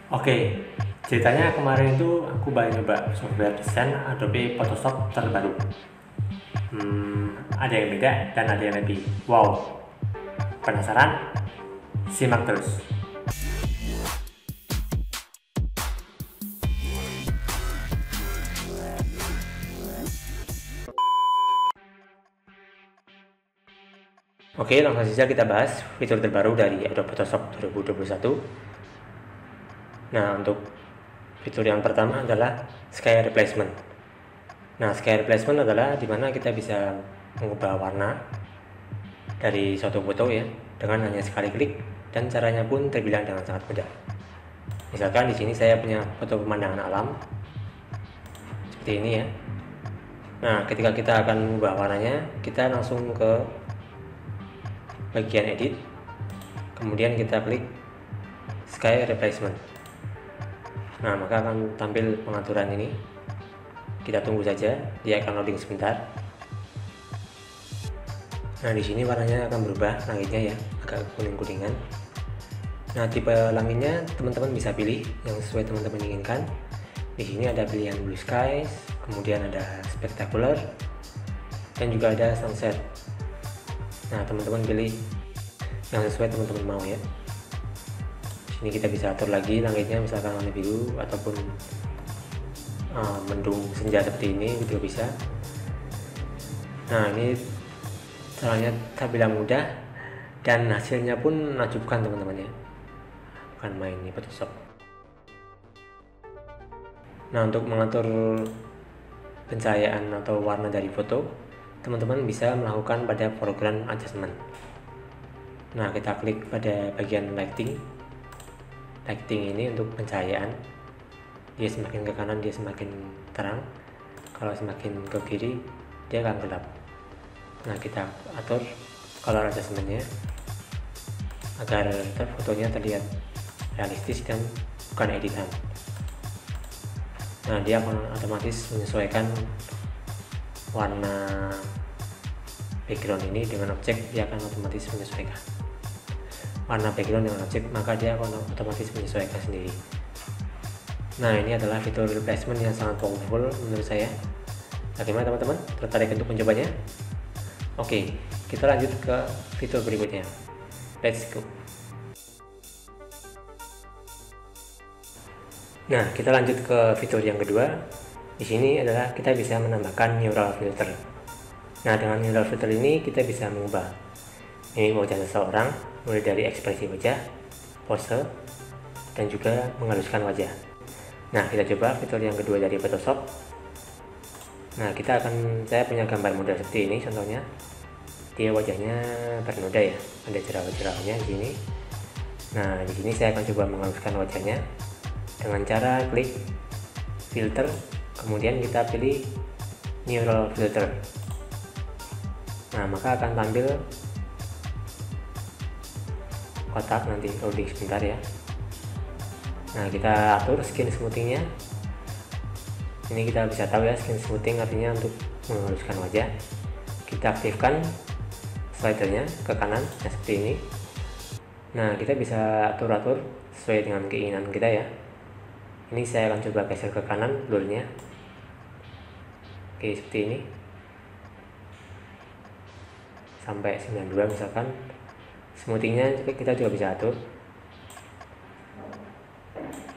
Oke, ceritanya kemarin itu aku banyak nyoba software desain Adobe Photoshop terbaru. Ada yang beda dan ada yang lebih wow. Penasaran? Simak terus. Oke, langsung saja kita bahas fitur terbaru dari Adobe Photoshop 2021. Nah, untuk fitur yang pertama adalah sky replacement. Nah, sky replacement adalah dimana kita bisa mengubah warna dari suatu foto ya dengan hanya sekali klik, dan caranya pun terbilang dengan sangat mudah. Misalkan di sini saya punya foto pemandangan alam seperti ini ya. Nah, ketika kita akan mengubah warnanya, kita langsung ke bagian edit, kemudian kita klik sky replacement. Nah, maka akan tampil pengaturan ini. Kita tunggu saja, dia akan loading sebentar. Nah, di sini warnanya akan berubah, langitnya ya, agak kuning-kuningan. Nah, tipe langitnya teman-teman bisa pilih yang sesuai teman-teman inginkan. Di sini ada pilihan blue skies, kemudian ada spectacular, dan juga ada sunset. Nah, teman-teman pilih yang sesuai teman-teman mau ya. Di sini kita bisa atur lagi langitnya, misalkan warna biru ataupun mendung senja seperti ini juga bisa. Nah, ini caranya terbilang mudah dan hasilnya pun menakjubkan teman-teman ya, bukan main di Photoshop. Nah, untuk mengatur pencahayaan atau warna dari foto, teman-teman bisa melakukan pada foreground adjustment. Nah, kita klik pada bagian lighting ini untuk pencahayaan. Dia semakin ke kanan dia semakin terang, kalau semakin ke kiri dia akan gelap. Nah, kita atur color adjustmentnya agar fotonya terlihat realistis dan bukan editan. Nah, dia akan otomatis menyesuaikan warna background ini dengan objek. Dia akan otomatis menyesuaikan warna background dengan objek, maka dia akan otomatis menyesuaikan sendiri. Nah, ini adalah fitur replacement yang sangat powerful menurut saya. Bagaimana teman-teman? Tertarik untuk mencobanya? Oke, kita lanjut ke fitur berikutnya. Let's go. Nah, kita lanjut ke fitur yang kedua. Di sini adalah kita bisa menambahkan neural filter. Nah, dengan neural filter ini kita bisa mengubah ini wajah seseorang, mulai dari ekspresi wajah, pose, dan juga menghaluskan wajah. Nah, kita coba fitur yang kedua dari Photoshop. Nah, saya punya gambar model seperti ini contohnya. Dia wajahnya bernoda ya, ada jerawat-jerawatnya di sini. Nah, di sini saya akan coba menghaluskan wajahnya dengan cara klik filter, kemudian kita pilih neural filter. Nah, maka akan tampil kotak, nanti loading sebentar ya. Nah, kita atur skin smoothingnya. Ini kita bisa tahu ya, skin smoothing artinya untuk menghaluskan wajah. Kita aktifkan slidernya ke kanan ya, seperti ini. Nah, kita bisa atur-atur sesuai dengan keinginan kita ya. Ini saya akan coba geser ke kanan blurnya. Oke, seperti ini sampai 92 misalkan. Smoothingnya kita juga bisa atur.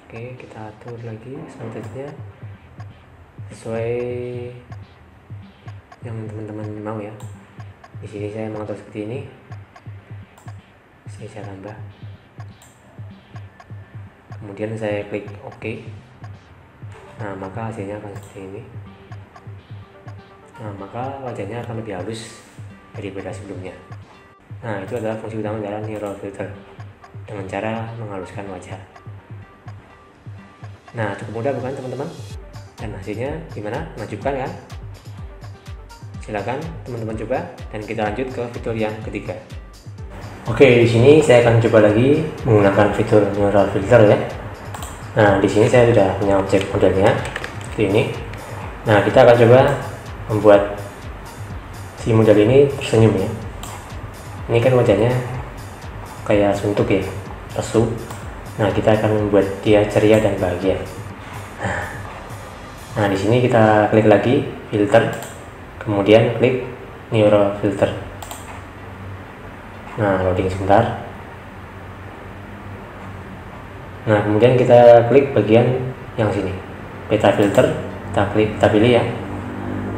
Oke, kita atur lagi selanjutnya sesuai yang teman-teman mau ya. Di sini saya mengatur seperti ini. Saya tambah. Kemudian saya klik OK. Nah, maka hasilnya akan seperti ini. Nah, maka wajahnya akan lebih halus daripada sebelumnya. Nah, itu adalah fungsi utama dari neural filter dengan cara menghaluskan wajah. Nah, cukup mudah bukan teman-teman? Dan hasilnya gimana? Menakjubkan kan? Silakan teman-teman coba, dan kita lanjut ke fitur yang ketiga. Oke, di sini saya akan coba lagi menggunakan fitur neural filter ya. Nah, di sini saya sudah punya objek modelnya seperti ini. Nah, kita akan coba membuat si model ini tersenyum ya. Ini kan wajahnya kayak suntuk ya, lesu. Nah, kita akan membuat dia ceria dan bahagia. Nah, di sini kita klik lagi filter, kemudian klik neural filter. Nah, loading sebentar. Nah, kemudian kita klik bagian yang sini, beta filter, kita pilih ya.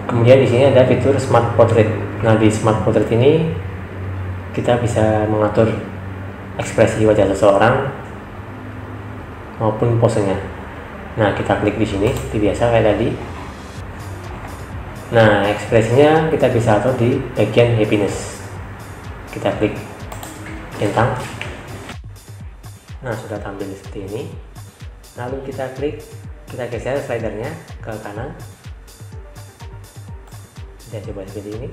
Kemudian di sini ada fitur smart portrait. Nah, di smart portrait ini kita bisa mengatur ekspresi wajah seseorang maupun posenya. Nah, kita klik di sini seperti biasa kayak tadi. Nah, ekspresinya kita bisa atur di bagian happiness. Kita klik centang. Nah, sudah tampil seperti ini. Lalu kita geser slidernya ke kanan. Kita coba seperti ini.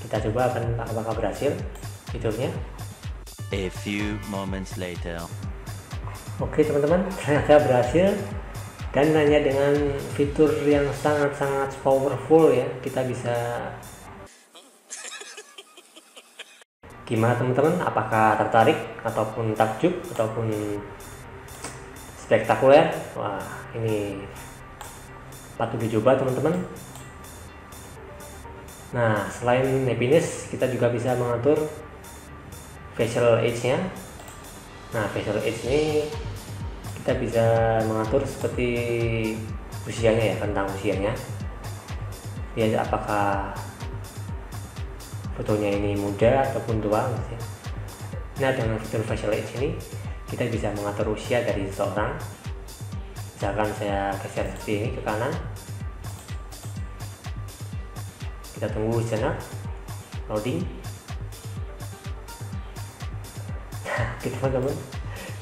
Kita coba apakah berhasil fiturnya. A few moments later. Oke teman-teman, ternyata berhasil, dan hanya dengan fitur yang sangat-sangat powerful ya, kita bisa. Gimana teman-teman, apakah tertarik ataupun takjub ataupun spektakuler? Wah, ini patut dicoba teman-teman. Nah, selain happiness, kita juga bisa mengatur facial age-nya. Nah, facial age ini kita bisa mengatur seperti usianya ya, tentang usianya. Ya, apakah fotonya ini muda ataupun tua gitu ya. Nah, dengan fitur facial age ini kita bisa mengatur usia dari seseorang. Misalkan saya geser seperti ini ke kanan. Kita tunggu sejenak, loading. Oke teman-teman,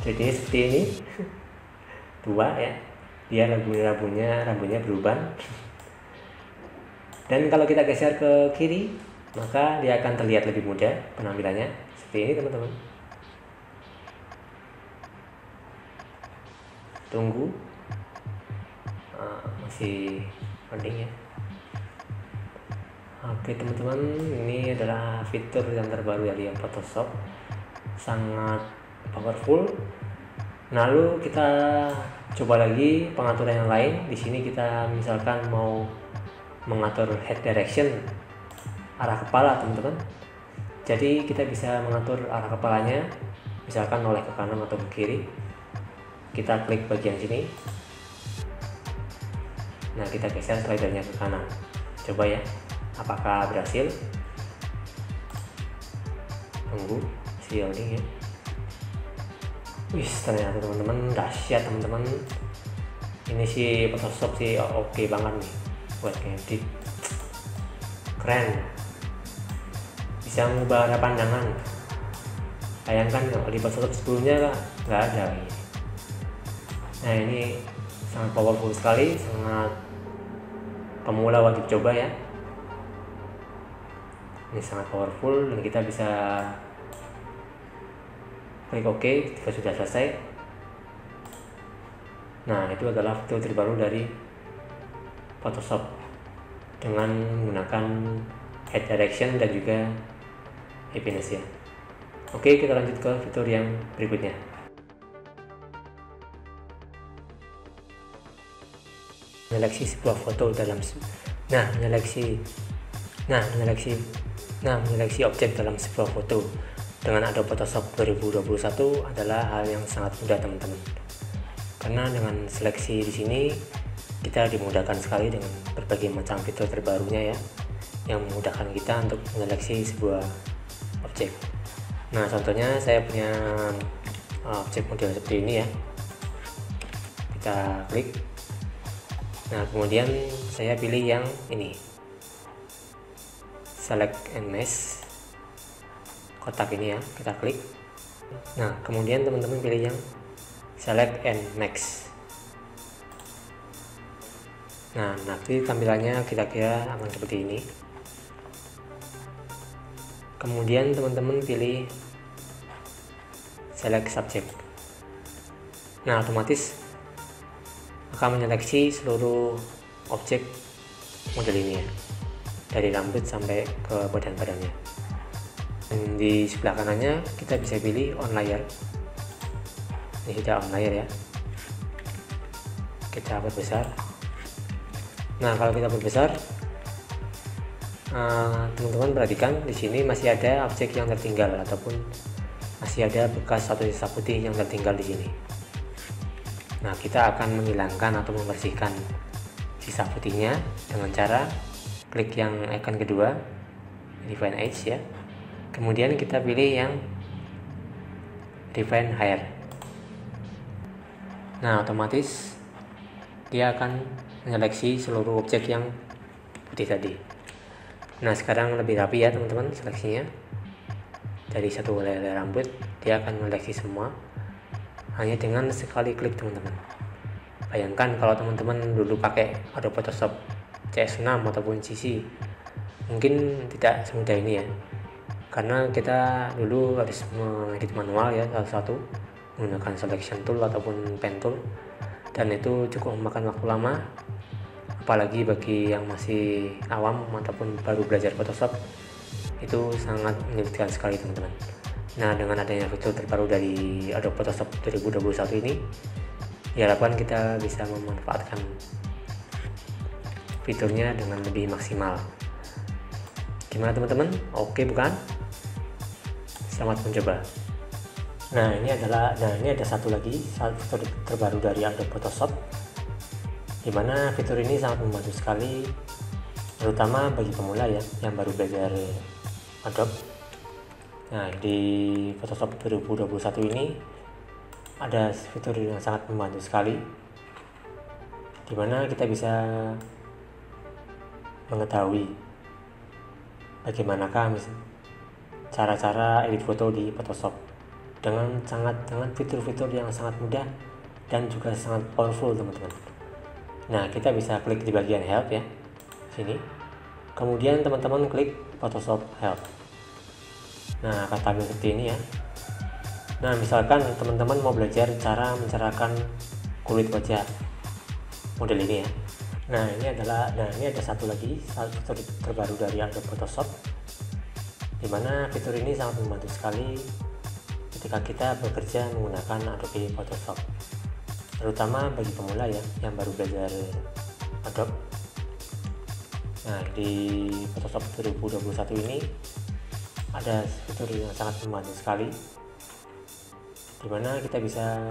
jadi seperti ini, tua ya, dia rambutnya berubah. Dan kalau kita geser ke kiri, maka dia akan terlihat lebih muda penampilannya, seperti ini teman-teman. Tunggu, masih loading ya. Oke teman-teman, ini adalah fitur yang terbaru dari Photoshop, sangat powerful. Lalu kita coba lagi pengaturan yang lain. Di sini kita misalkan mau mengatur head direction, arah kepala teman-teman. Jadi kita bisa mengatur arah kepalanya, misalkan noleh ke kanan atau ke kiri. Kita klik bagian sini. Nah, kita geser slidernya ke kanan. Coba ya, apakah berhasil? Tunggu loading ya. Wih, ternyata teman-teman dahsyat teman-teman. Ini sih Photoshop sih oke banget nih buat ngedit. Keren. Bisa mengubah arah pandangan. Bayangkan kalau di Photoshop sebelumnya nggak ada ini. Nah, ini sangat powerful sekali, sangat pemula wajib coba ya. Ini sangat powerful dan kita bisa klik OK jika sudah selesai. Nah, itu adalah fitur terbaru dari Photoshop dengan menggunakan head direction dan juga happiness ya. Oke, kita lanjut ke fitur yang berikutnya. Menyeleksi sebuah foto dalam menyeleksi objek dalam sebuah foto dengan Adobe Photoshop 2021 adalah hal yang sangat mudah teman-teman. Karena dengan seleksi di sini kita dimudahkan sekali dengan berbagai macam fitur terbarunya ya, yang memudahkan kita untuk menyeleksi sebuah objek. Nah, contohnya saya punya objek model seperti ini ya. Kita klik. Nah, kemudian saya pilih yang ini, select and mesh, kotak ini ya, kita klik. Nah, kemudian teman-teman pilih yang select and max. Nah, nanti tampilannya kira-kira akan seperti ini. Kemudian teman-teman pilih select subject. Nah, otomatis akan menyeleksi seluruh objek model ini ya, dari rambut sampai ke badan-badannya. Dan di sebelah kanannya kita bisa pilih on layer. ini sudah on layar ya. Kita perbesar. Nah, kalau kita perbesar, teman-teman perhatikan di sini masih ada objek yang tertinggal ataupun masih ada bekas atau sisa putih yang tertinggal di sini. Nah, kita akan menghilangkan atau membersihkan sisa putihnya dengan cara klik yang icon kedua, Define Edge ya. Kemudian kita pilih yang Define Hair. Nah, otomatis dia akan menyeleksi seluruh objek yang putih tadi. Nah, sekarang lebih rapi ya teman-teman seleksinya. Dari satu helai rambut dia akan menyeleksi semua hanya dengan sekali klik teman-teman. Bayangkan kalau teman-teman dulu pakai Adobe Photoshop CS6 ataupun CC, mungkin tidak semudah ini ya, karena kita dulu harus mengedit manual ya, satu-satu menggunakan selection tool ataupun pen tool, dan itu cukup memakan waktu lama. Apalagi bagi yang masih awam ataupun baru belajar Photoshop, itu sangat menyulitkan sekali teman-teman. Nah, dengan adanya fitur terbaru dari Adobe Photoshop 2021 ini, diharapkan kita bisa memanfaatkan fiturnya dengan lebih maksimal. Gimana teman-teman? Oke bukan? Selamat mencoba. Nah, ini ada satu lagi fitur terbaru dari Adobe Photoshop, dimana fitur ini sangat membantu sekali, terutama bagi pemula ya yang baru belajar Adobe. Nah, di Photoshop 2021 ini ada fitur yang sangat membantu sekali, dimana kita bisa mengetahui bagaimanakah cara-cara edit foto di Photoshop dengan fitur-fitur yang sangat mudah dan juga sangat powerful teman-teman. Nah, kita bisa klik di bagian help ya, sini. Kemudian teman-teman klik Photoshop help. Nah, akan tampil seperti ini ya. Nah, misalkan teman-teman mau belajar cara mencerahkan kulit wajah model ini ya. Nah, ini ada satu lagi fitur terbaru dari Adobe Photoshop, dimana fitur ini sangat membantu sekali ketika kita bekerja menggunakan Adobe Photoshop, terutama bagi pemula ya yang baru belajar Adobe. Nah, di Photoshop 2021 ini ada fitur yang sangat membantu sekali, dimana kita bisa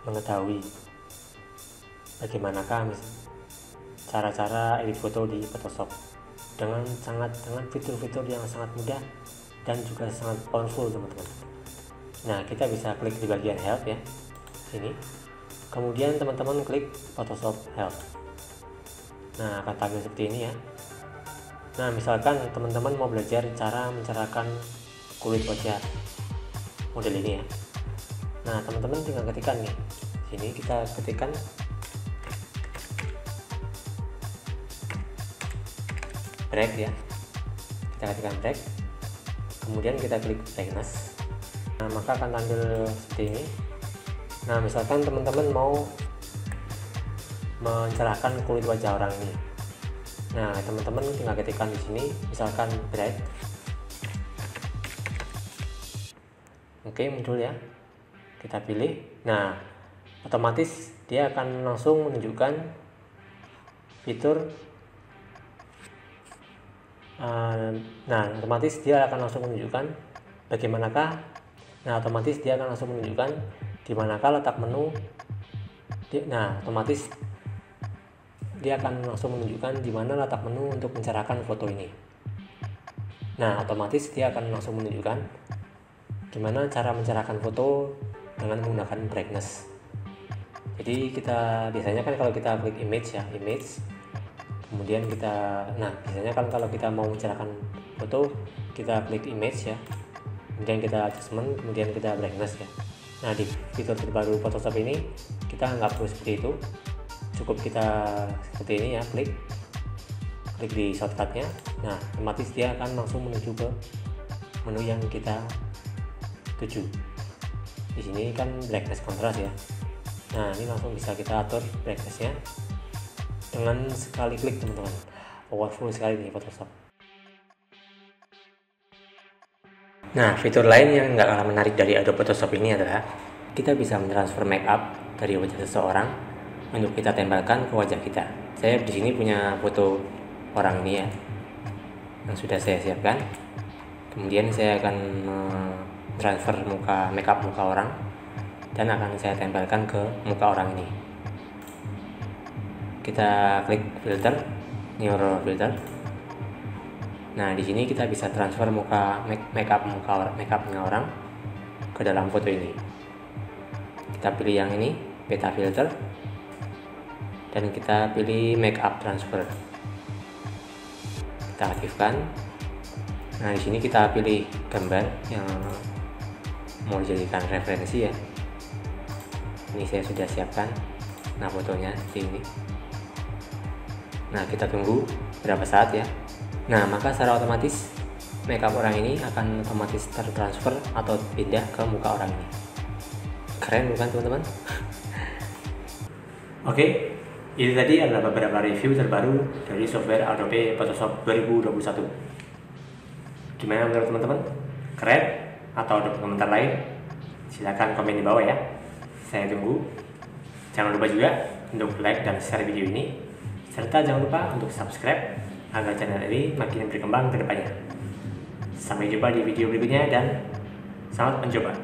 mengetahui bagaimanakah cara-cara edit foto di Photoshop dengan fitur-fitur yang sangat mudah dan juga sangat powerful teman-teman. Nah, kita bisa klik di bagian help ya, sini. Kemudian teman-teman klik Photoshop help. Nah, akan tampil seperti ini ya. Nah, misalkan teman-teman mau belajar cara mencerahkan kulit wajah model ini ya. Nah, teman-teman tinggal ketikkan nih, sini kita ketikkan break ya, kita ketikkan break, kemudian kita klik brightness. Nah, maka akan tampil seperti ini. Nah, misalkan teman-teman mau mencerahkan kulit wajah orang ini, nah teman-teman tinggal ketikkan di sini, misalkan bright. Oke, muncul ya, kita pilih. Nah, otomatis dia akan langsung menunjukkan fitur. Otomatis dia akan langsung menunjukkan bagaimanakah. Nah, otomatis dia akan langsung menunjukkan di manakah letak menu. Nah, otomatis dia akan langsung menunjukkan di mana letak menu untuk mencerahkan foto ini. Nah, otomatis dia akan langsung menunjukkan gimana cara mencerahkan foto dengan menggunakan brightness. Jadi kita biasanya kan kalau kita klik image ya, image, kemudian biasanya kan kalau kita mau mencerahkan foto, kita klik image ya, kemudian kita adjustment, kemudian kita brightness ya. Nah, di fitur terbaru Photoshop ini kita nggak perlu seperti itu, cukup kita seperti ini ya, klik di shortcutnya. Nah, otomatis dia akan langsung menuju ke menu yang kita tuju. Di sini kan brightness contrast ya. Nah, ini langsung bisa kita atur brightnessnya dengan sekali klik teman-teman. Powerful sekali nih Photoshop. Nah, fitur lain yang nggak kalah menarik dari Adobe Photoshop ini adalah kita bisa mentransfer makeup dari wajah seseorang untuk kita tempelkan ke wajah kita. Saya di sini punya foto orang ini ya, yang sudah saya siapkan. Kemudian saya akan transfer makeup muka orang dan akan saya tempelkan ke muka orang ini. Kita klik filter, neural filter. Nah, di sini kita bisa transfer makeupnya orang ke dalam foto ini. Kita pilih yang ini, beta filter, dan kita pilih makeup transfer. Kita aktifkan. Nah, di sini kita pilih gambar yang mau dijadikan referensi ya. Ini saya sudah siapkan. Nah, fotonya seperti ini. Nah, kita tunggu berapa saat ya. Nah, maka secara otomatis makeup orang ini akan otomatis tertransfer atau pindah ke muka orang ini. Keren bukan teman-teman? Oke, itu tadi adalah beberapa review terbaru dari software Adobe Photoshop 2021. Gimana menurut teman-teman? Keren? Atau ada komentar lain? Silahkan komen di bawah ya. Saya tunggu. Jangan lupa juga untuk like dan share video ini. Serta jangan lupa untuk subscribe agar channel ini makin berkembang ke depannya. Sampai jumpa di video berikutnya dan selamat mencoba.